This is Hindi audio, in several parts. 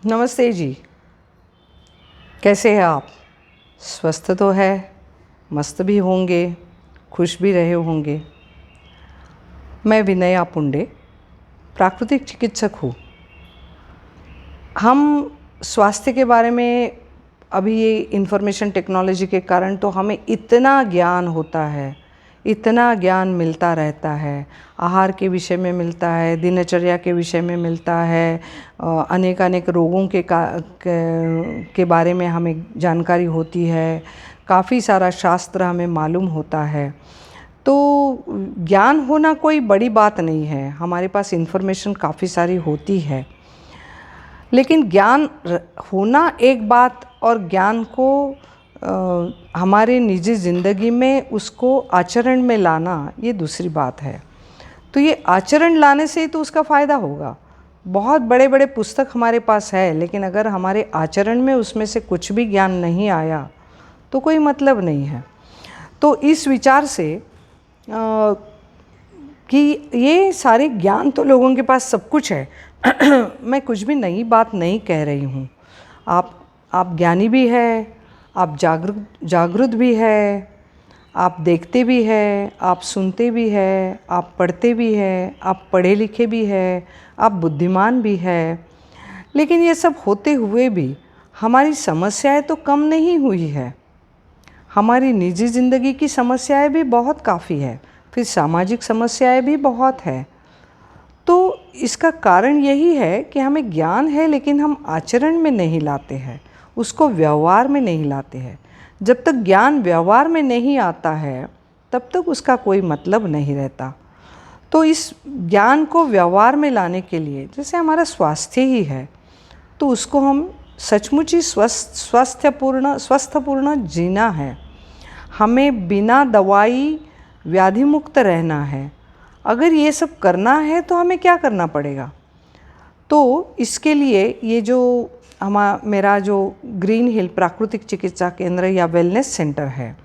नमस्ते जी। कैसे हैं आप? स्वस्थ तो है, मस्त भी होंगे, खुश भी रहे होंगे। मैं विनया पुंडे, प्राकृतिक चिकित्सक हूँ। हम स्वास्थ्य के बारे में अभी ये इन्फॉर्मेशन टेक्नोलॉजी के कारण तो हमें इतना ज्ञान होता है, इतना ज्ञान मिलता रहता है। आहार के विषय में मिलता है, दिनचर्या के विषय में मिलता है, अनेक अनेक रोगों के बारे में हमें जानकारी होती है। काफ़ी सारा शास्त्र हमें मालूम होता है। तो ज्ञान होना कोई बड़ी बात नहीं है, हमारे पास इन्फॉर्मेशन काफ़ी सारी होती है। लेकिन ज्ञान होना एक बात और ज्ञान को हमारे निजी ज़िंदगी में उसको आचरण में लाना ये दूसरी बात है। तो ये आचरण लाने से ही तो उसका फ़ायदा होगा। बहुत बड़े बड़े पुस्तक हमारे पास है, लेकिन अगर हमारे आचरण में उसमें से कुछ भी ज्ञान नहीं आया तो कोई मतलब नहीं है। तो इस विचार से कि ये सारे ज्ञान तो लोगों के पास सब कुछ है मैं कुछ भी नई बात नहीं कह रही हूँ। आप ज्ञानी भी है, आप जागरूक भी है, आप देखते भी है, आप सुनते भी है, आप पढ़ते भी है, आप पढ़े लिखे भी है, आप बुद्धिमान भी है। लेकिन ये सब होते हुए भी हमारी समस्याएं तो कम नहीं हुई है। हमारी निजी ज़िंदगी की समस्याएं भी बहुत काफ़ी है, फिर सामाजिक समस्याएं भी बहुत है। तो इसका कारण यही है कि हमें ज्ञान है लेकिन हम आचरण में नहीं लाते हैं, उसको व्यवहार में नहीं लाते हैं। जब तक ज्ञान व्यवहार में नहीं आता है तब तक उसका कोई मतलब नहीं रहता। तो इस ज्ञान को व्यवहार में लाने के लिए, जैसे हमारा स्वास्थ्य ही है, तो उसको हम सचमुच ही स्वस्थपूर्ण जीना है। हमें बिना दवाई व्याधि मुक्त रहना है। अगर ये सब करना है तो हमें क्या करना पड़ेगा? तो इसके लिए ये जो मेरा जो ग्रीन हिल प्राकृतिक चिकित्सा केंद्र या वेलनेस सेंटर है,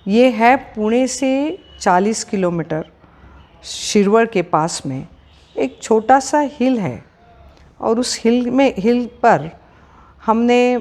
ये है पुणे से 40 किलोमीटर शिरवड़ के पास में एक छोटा सा हिल है। और उस हिल पर हमने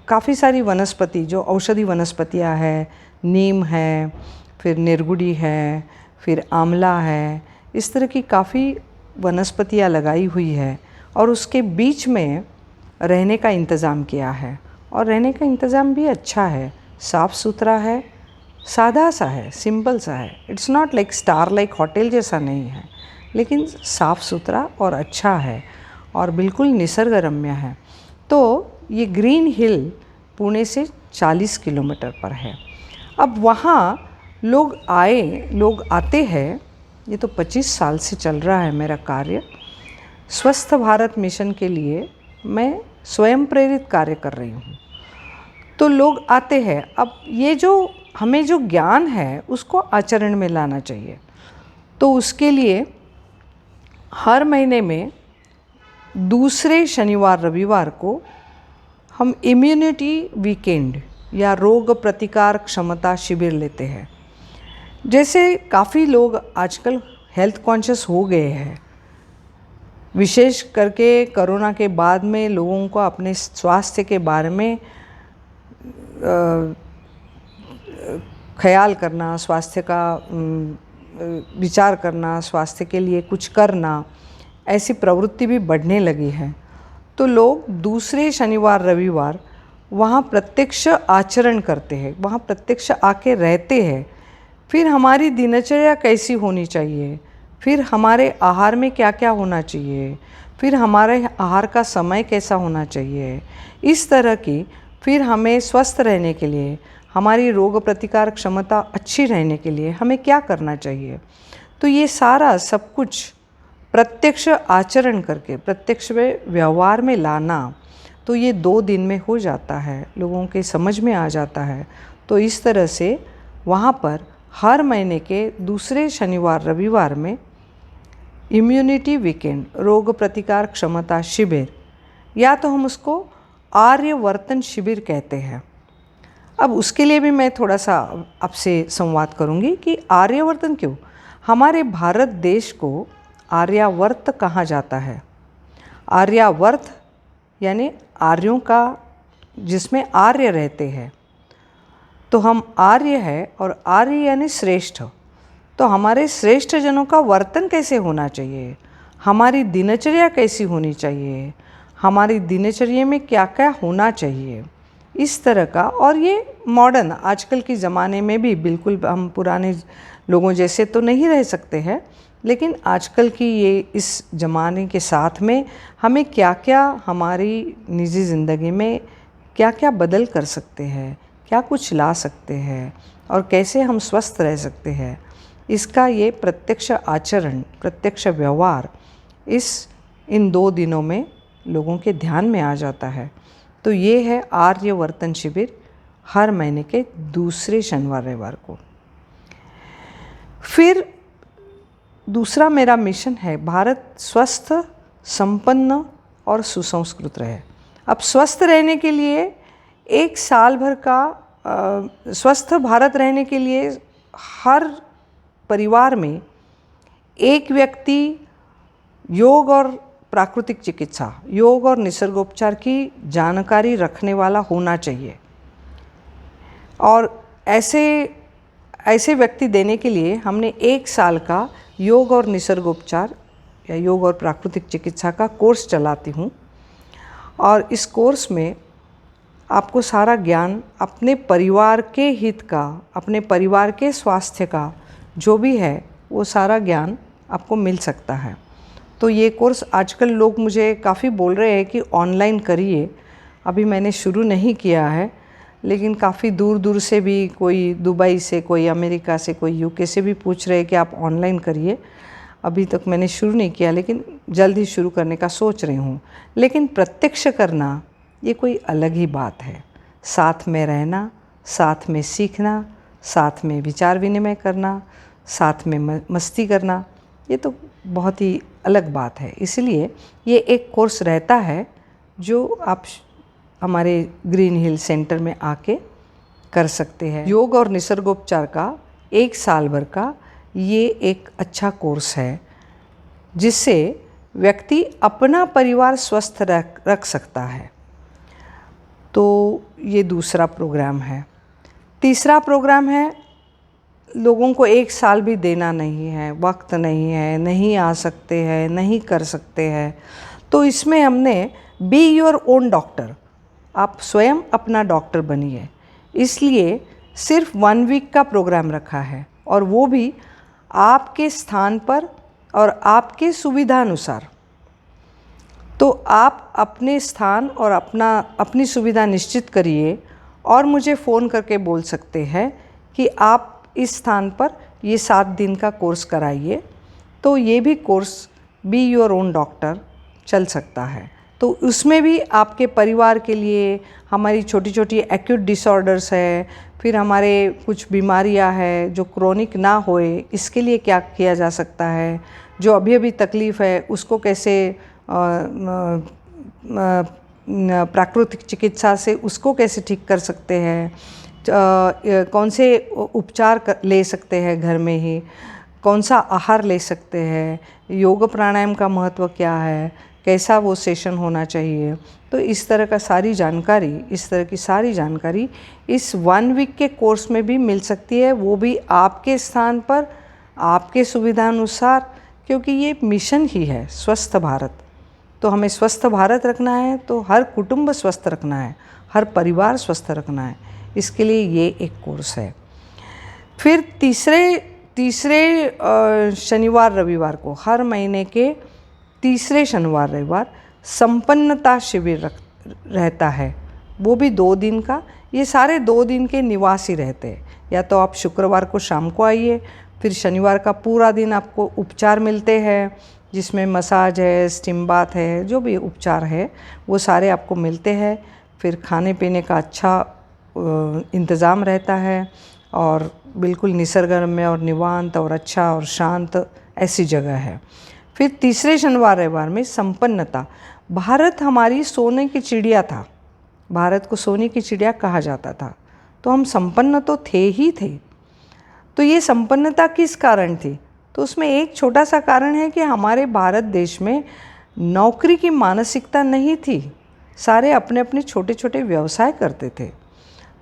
काफ़ी सारी वनस्पति, जो औषधि वनस्पतियाँ हैं, नीम है, फिर निर्गुडी है, फिर आंवला है, इस तरह की काफ़ी वनस्पतियाँ लगाई हुई है। और उसके बीच में रहने का इंतज़ाम किया है, और रहने का इंतज़ाम भी अच्छा है, साफ़ सुथरा है, सादा सा है, सिंपल सा है। It's not like star like hotel जैसा नहीं है, लेकिन साफ़ सुथरा और अच्छा है और बिल्कुल निसर्गरम्य है। तो ये ग्रीन हिल पुणे से 40 किलोमीटर पर है। अब वहाँ लोग आते हैं। ये तो 25 साल से चल रहा है मेरा कार्य। स्वस्थ भारत मिशन के लिए मैं स्वयं प्रेरित कार्य कर रही हूँ। तो लोग आते हैं। अब ये जो हमें जो ज्ञान है उसको आचरण में लाना चाहिए। तो उसके लिए हर महीने में दूसरे शनिवार रविवार को हम इम्यूनिटी वीकेंड या रोग प्रतिकार क्षमता शिविर लेते हैं। जैसे काफ़ी लोग आजकल हेल्थ कॉन्शियस हो गए हैं, विशेष करके कोरोना के बाद में लोगों को अपने स्वास्थ्य के बारे में ख्याल करना, स्वास्थ्य का विचार करना, स्वास्थ्य के लिए कुछ करना, ऐसी प्रवृत्ति भी बढ़ने लगी है। तो लोग दूसरे शनिवार रविवार वहाँ प्रत्यक्ष आचरण करते हैं, वहाँ प्रत्यक्ष आके रहते हैं। फिर हमारी दिनचर्या कैसी होनी चाहिए, फिर हमारे आहार में क्या क्या होना चाहिए, फिर हमारे आहार का समय कैसा होना चाहिए, इस तरह की, फिर हमें स्वस्थ रहने के लिए, हमारी रोग प्रतिकार क्षमता अच्छी रहने के लिए हमें क्या करना चाहिए। तो ये सारा सब कुछ प्रत्यक्ष आचरण करके, प्रत्यक्ष व्यवहार में लाना, तो ये 2 दिन में हो जाता है, लोगों के समझ में आ जाता है। तो इस तरह से वहाँ पर हर महीने के दूसरे शनिवार रविवार में इम्यूनिटी वीकेंड, रोग प्रतिकार क्षमता शिविर, या तो हम उसको आर्यवर्तन शिविर कहते हैं। अब उसके लिए भी मैं थोड़ा सा आपसे संवाद करूँगी कि आर्यवर्तन क्यों। हमारे भारत देश को आर्यावर्त कहा जाता है। आर्यावर्त यानी आर्यों का, जिसमें आर्य रहते हैं। तो हम आर्य है और आर्य यानी श्रेष्ठ। तो हमारे श्रेष्ठ जनों का वर्तन कैसे होना चाहिए, हमारी दिनचर्या कैसी होनी चाहिए, हमारी दिनचर्या में क्या क्या होना चाहिए, इस तरह का। और ये मॉडर्न आजकल के ज़माने में भी बिल्कुल हम पुराने लोगों जैसे तो नहीं रह सकते हैं, लेकिन आजकल की ये इस ज़माने के साथ में हमें क्या क्या हमारी निजी ज़िंदगी में क्या क्या बदल कर सकते हैं, क्या कुछ ला सकते हैं और कैसे हम स्वस्थ रह सकते हैं, इसका ये प्रत्यक्ष आचरण, प्रत्यक्ष व्यवहार इन 2 दिनों में लोगों के ध्यान में आ जाता है। तो ये है आर्यवर्तन शिविर हर महीने के दूसरे शनिवार रविवार को। फिर दूसरा मेरा मिशन है भारत स्वस्थ, संपन्न और सुसंस्कृत रहे। अब स्वस्थ रहने के लिए एक साल भर का स्वस्थ भारत रहने के लिए हर परिवार में एक व्यक्ति योग और प्राकृतिक चिकित्सा, योग और निसर्गोपचार की जानकारी रखने वाला होना चाहिए। और ऐसे व्यक्ति देने के लिए हमने 1 साल का योग और निसर्गोपचार या योग और प्राकृतिक चिकित्सा का कोर्स चलाती हूँ। और इस कोर्स में आपको सारा ज्ञान अपने परिवार के हित का, अपने परिवार के स्वास्थ्य का जो भी है वो सारा ज्ञान आपको मिल सकता है। तो ये कोर्स आजकल लोग मुझे काफ़ी बोल रहे हैं कि ऑनलाइन करिए। अभी मैंने शुरू नहीं किया है, लेकिन काफ़ी दूर दूर से भी, कोई दुबई से, कोई अमेरिका से, कोई यूके से भी पूछ रहे हैं कि आप ऑनलाइन करिए। अभी तक मैंने शुरू नहीं किया, लेकिन जल्द ही शुरू करने का सोच रही हूँ। लेकिन प्रत्यक्ष करना ये कोई अलग ही बात है। साथ में रहना, साथ में सीखना, साथ में विचार विनिमय करना, साथ में मस्ती करना, ये तो बहुत ही अलग बात है। इसलिए ये एक कोर्स रहता है जो आप हमारे ग्रीन हिल सेंटर में आके कर सकते हैं। योग और निसर्गोपचार का 1 साल भर का ये एक अच्छा कोर्स है, जिससे व्यक्ति अपना परिवार स्वस्थ रख सकता है। तो ये दूसरा प्रोग्राम है। तीसरा प्रोग्राम है, लोगों को 1 साल भी देना नहीं है, वक्त नहीं है, नहीं आ सकते हैं, नहीं कर सकते हैं, तो इसमें हमने बी योर ओन डॉक्टर, आप स्वयं अपना डॉक्टर बनिए, इसलिए सिर्फ 1 वीक का प्रोग्राम रखा है। और वो भी आपके स्थान पर और आपके सुविधानुसार। तो आप अपने स्थान और अपनी सुविधा निश्चित करिए और मुझे फ़ोन करके बोल सकते हैं कि आप इस स्थान पर ये 7 दिन का कोर्स कराइए। तो ये भी course be your own doctor चल सकता है। तो उसमें भी आपके परिवार के लिए हमारी छोटी छोटी एक्यूट डिसऑर्डर्स है, फिर हमारे कुछ बीमारियां हैं जो क्रोनिक ना होए, इसके लिए क्या किया जा सकता है, जो अभी अभी तकलीफ़ है उसको कैसे प्राकृतिक चिकित्सा से उसको कैसे ठीक कर सकते हैं, कौन से उपचार ले सकते हैं घर में ही, कौन सा आहार ले सकते हैं, योग प्राणायाम का महत्व क्या है, कैसा वो सेशन होना चाहिए। तो इस तरह की सारी जानकारी इस 1 वीक के कोर्स में भी मिल सकती है, वो भी आपके स्थान पर, आपके सुविधानुसार, क्योंकि ये मिशन ही है स्वस्थ भारत। तो हमें स्वस्थ भारत रखना है तो हर कुटुंब स्वस्थ रखना है, हर परिवार स्वस्थ रखना है, इसके लिए ये एक कोर्स है। फिर तीसरे शनिवार रविवार को, हर महीने के तीसरे शनिवार रविवार संपन्नता शिविर रहता है, वो भी 2 दिन का। ये सारे 2 दिन के निवासी रहते हैं। या तो आप शुक्रवार को शाम को आइए, फिर शनिवार का पूरा दिन आपको उपचार मिलते हैं, जिसमें मसाज है, स्टीम बाथ है, जो भी उपचार है वो सारे आपको मिलते हैं। फिर खाने पीने का अच्छा इंतज़ाम रहता है और बिल्कुल निसर्गरम्य और निवांत और अच्छा और शांत ऐसी जगह है। फिर तीसरे शनिवार रविवार में संपन्नता। भारत हमारी सोने की चिड़िया था, भारत को सोने की चिड़िया कहा जाता था, तो हम संपन्न तो थे ही थे। तो ये संपन्नता किस कारण थी? तो उसमें एक छोटा सा कारण है कि हमारे भारत देश में नौकरी की मानसिकता नहीं थी, सारे अपने अपने छोटे छोटे व्यवसाय करते थे।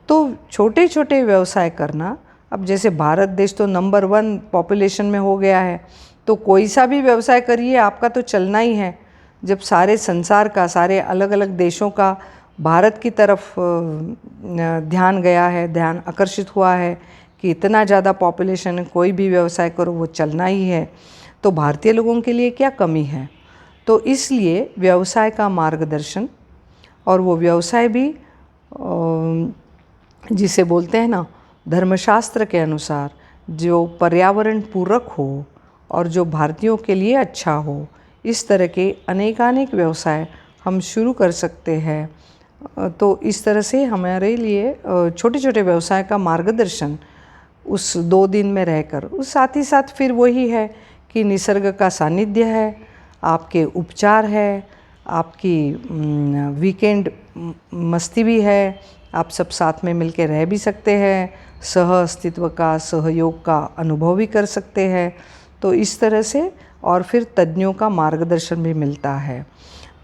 तो छोटे छोटे व्यवसाय करना, अब जैसे भारत देश तो नंबर 1 पॉपुलेशन में हो गया है, तो कोई सा भी व्यवसाय करिए आपका तो चलना ही है। जब सारे संसार का, सारे अलग अलग देशों का भारत की तरफ ध्यान गया है, ध्यान आकर्षित हुआ है कि इतना ज़्यादा पॉपुलेशन है, कोई भी व्यवसाय करो वो चलना ही है, तो भारतीय लोगों के लिए क्या कमी है। तो इसलिए व्यवसाय का मार्गदर्शन, और वो व्यवसाय भी जिसे बोलते हैं ना धर्मशास्त्र के अनुसार, जो पर्यावरण पूरक हो और जो भारतीयों के लिए अच्छा हो, इस तरह के अनेकानेक व्यवसाय हम शुरू कर सकते हैं। तो इस तरह से हमारे लिए छोटे छोटे व्यवसाय का मार्गदर्शन उस 2 दिन में रहकर, उस साथ ही साथ फिर वही है कि निसर्ग का सानिध्य है, आपके उपचार है, आपकी वीकेंड मस्ती भी है, आप सब साथ में मिलके रह भी सकते हैं, सह अस्तित्व का, सहयोग का अनुभव भी कर सकते हैं। तो इस तरह से, और फिर तज्ञों का मार्गदर्शन भी मिलता है।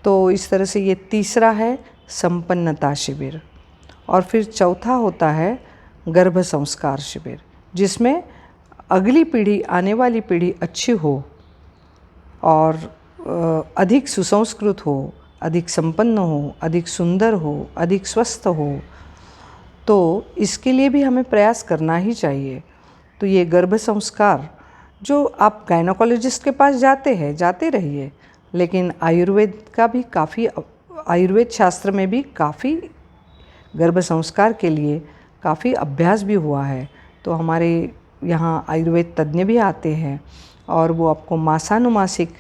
तो इस तरह से ये तीसरा है संपन्नता शिविर। और फिर चौथा होता है गर्भ संस्कार शिविर, जिसमें अगली पीढ़ी, आने वाली पीढ़ी अच्छी हो और अधिक सुसंस्कृत हो, अधिक संपन्न हो, अधिक सुंदर हो, अधिक स्वस्थ हो। तो इसके लिए भी हमें प्रयास करना ही चाहिए। तो ये गर्भ संस्कार, जो आप गायनोकोलॉजिस्ट के पास जाते रहिए, लेकिन आयुर्वेद का भी काफ़ी, आयुर्वेद शास्त्र में भी काफ़ी गर्भ संस्कार के लिए काफ़ी अभ्यास भी हुआ है। तो हमारे यहाँ आयुर्वेद तज्ञ भी आते हैं और वो आपको मासानुमासिक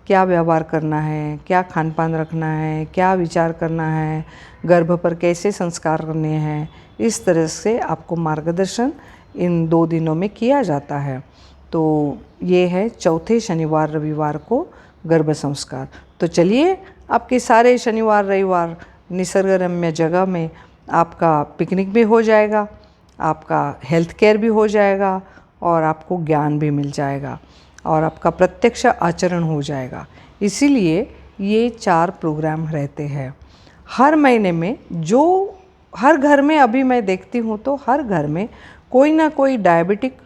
क्या व्यवहार करना है, क्या खान पान रखना है, क्या विचार करना है, गर्भ पर कैसे संस्कार करने हैं, इस तरह से आपको मार्गदर्शन इन 2 दिनों में किया जाता है। तो ये है चौथे शनिवार रविवार को गर्भ संस्कार। तो चलिए, आपके सारे शनिवार रविवार निसर्गरम्य जगह में आपका पिकनिक भी हो जाएगा, आपका हेल्थ केयर भी हो जाएगा, और आपको ज्ञान भी मिल जाएगा, और आपका प्रत्यक्ष आचरण हो जाएगा। इसीलिए ये 4 प्रोग्राम रहते हैं हर महीने में। जो हर घर में, अभी मैं देखती हूँ तो हर घर में कोई ना कोई डायबिटिक,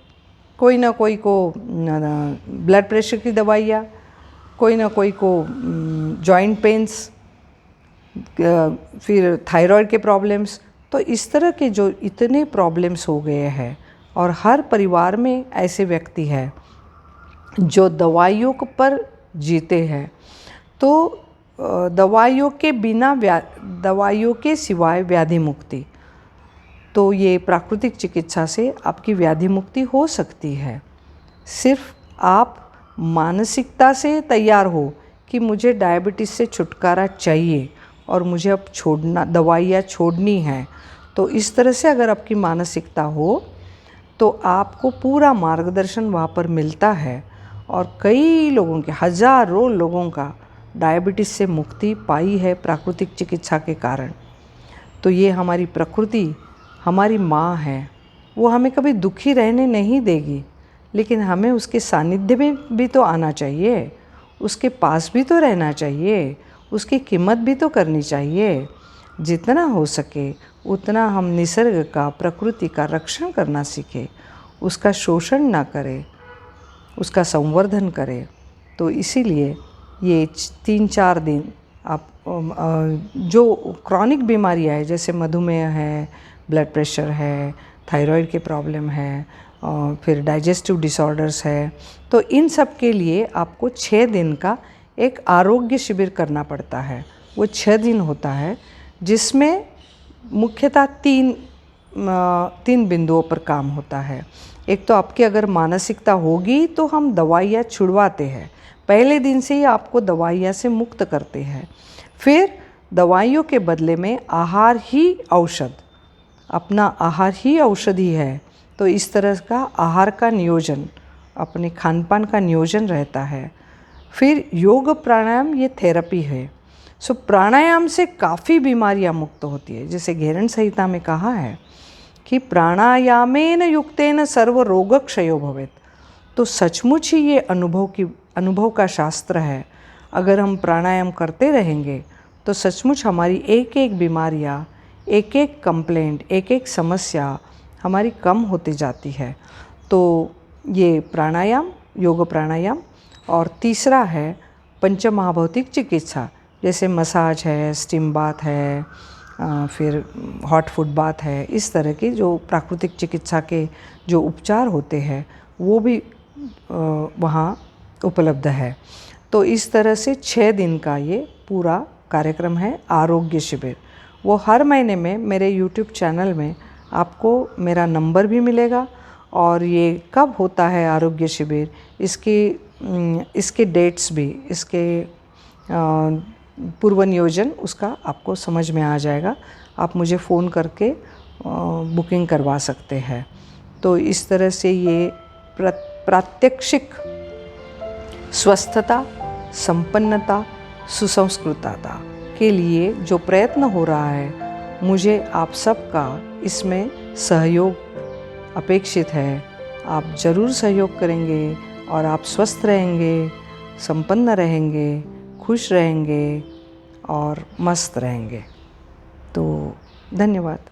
कोई ना कोई को ब्लड प्रेशर की दवाइयाँ, कोई ना कोई को जॉइंट पेन्स, फिर थायराइड के प्रॉब्लम्स। तो इस तरह के जो इतने प्रॉब्लम्स हो गए हैं, और हर परिवार में ऐसे व्यक्ति हैं जो दवाइयों पर जीते हैं। तो दवाइयों के बिना, दवाइयों के सिवाय व्याधि मुक्ति, तो ये प्राकृतिक चिकित्सा से आपकी व्याधि मुक्ति हो सकती है। सिर्फ आप मानसिकता से तैयार हो कि मुझे डायबिटीज़ से छुटकारा चाहिए और मुझे अब छोड़ना, दवाइयाँ छोड़नी है। तो इस तरह से अगर आपकी मानसिकता हो तो आपको पूरा मार्गदर्शन वहाँ पर मिलता है, और कई लोगों के, हज़ारों लोगों का डायबिटीज़ से मुक्ति पाई है प्राकृतिक चिकित्सा के कारण। तो ये हमारी प्रकृति, हमारी माँ है, वो हमें कभी दुखी रहने नहीं देगी, लेकिन हमें उसके सानिध्य में भी तो आना चाहिए, उसके पास भी तो रहना चाहिए, उसकी कीमत भी तो करनी चाहिए। जितना हो सके उतना हम निसर्ग का, प्रकृति का रक्षण करना सीखें, उसका शोषण ना करें, उसका संवर्धन करें। तो इसीलिए ये 3-4 दिन आप जो क्रॉनिक बीमारियाँ हैं, जैसे मधुमेह है, ब्लड प्रेशर है, थायराइड के प्रॉब्लम है, और फिर डाइजेस्टिव डिसऑर्डर्स है, तो इन सब के लिए आपको 6 दिन का एक आरोग्य शिविर करना पड़ता है। वो 6 दिन होता है, जिसमें मुख्यतः 3 बिंदुओं पर काम होता है। एक तो आपकी अगर मानसिकता होगी तो हम दवाइयाँ छुड़वाते हैं, पहले दिन से ही आपको दवाइयाँ से मुक्त करते हैं। फिर दवाइयों के बदले में आहार ही औषध, अपना आहार ही औषधि है। तो इस तरह का आहार का नियोजन, अपने खान पान का नियोजन रहता है। फिर योग प्राणायाम, ये थेरेपी है। सो प्राणायाम से काफ़ी बीमारियां मुक्त होती है। जैसे घेरण संहिता में कहा है कि प्राणायामेन युक्तेन सर्व रोग क्षयो भवेत्। तो सचमुच ही ये अनुभव का शास्त्र है। अगर हम प्राणायाम करते रहेंगे तो सचमुच हमारी एक एक बीमारियाँ, एक एक कंप्लेंट, एक एक समस्या हमारी कम होती जाती है। तो ये प्राणायाम, योग प्राणायाम। और तीसरा है पंचमहाभौतिक चिकित्सा, जैसे मसाज है, स्टीम बाथ है, फिर हॉट फूड बाथ है। इस तरह की जो प्राकृतिक चिकित्सा के जो उपचार होते हैं वो भी वहाँ उपलब्ध है। तो इस तरह से 6 दिन का ये पूरा कार्यक्रम है आरोग्य शिविर। वो हर महीने में मेरे YouTube चैनल में आपको मेरा नंबर भी मिलेगा, और ये कब होता है आरोग्य शिविर, इसके डेट्स भी, इसके पूर्व नियोजन उसका आपको समझ में आ जाएगा। आप मुझे फ़ोन करके बुकिंग करवा सकते हैं। तो इस तरह से ये प्रात्यक्षिक स्वस्थता, संपन्नता, सुसंस्कृतता के लिए जो प्रयत्न हो रहा है, मुझे आप सबका इसमें सहयोग अपेक्षित है। आप ज़रूर सहयोग करेंगे और आप स्वस्थ रहेंगे, संपन्न रहेंगे, खुश रहेंगे और मस्त रहेंगे। तो धन्यवाद।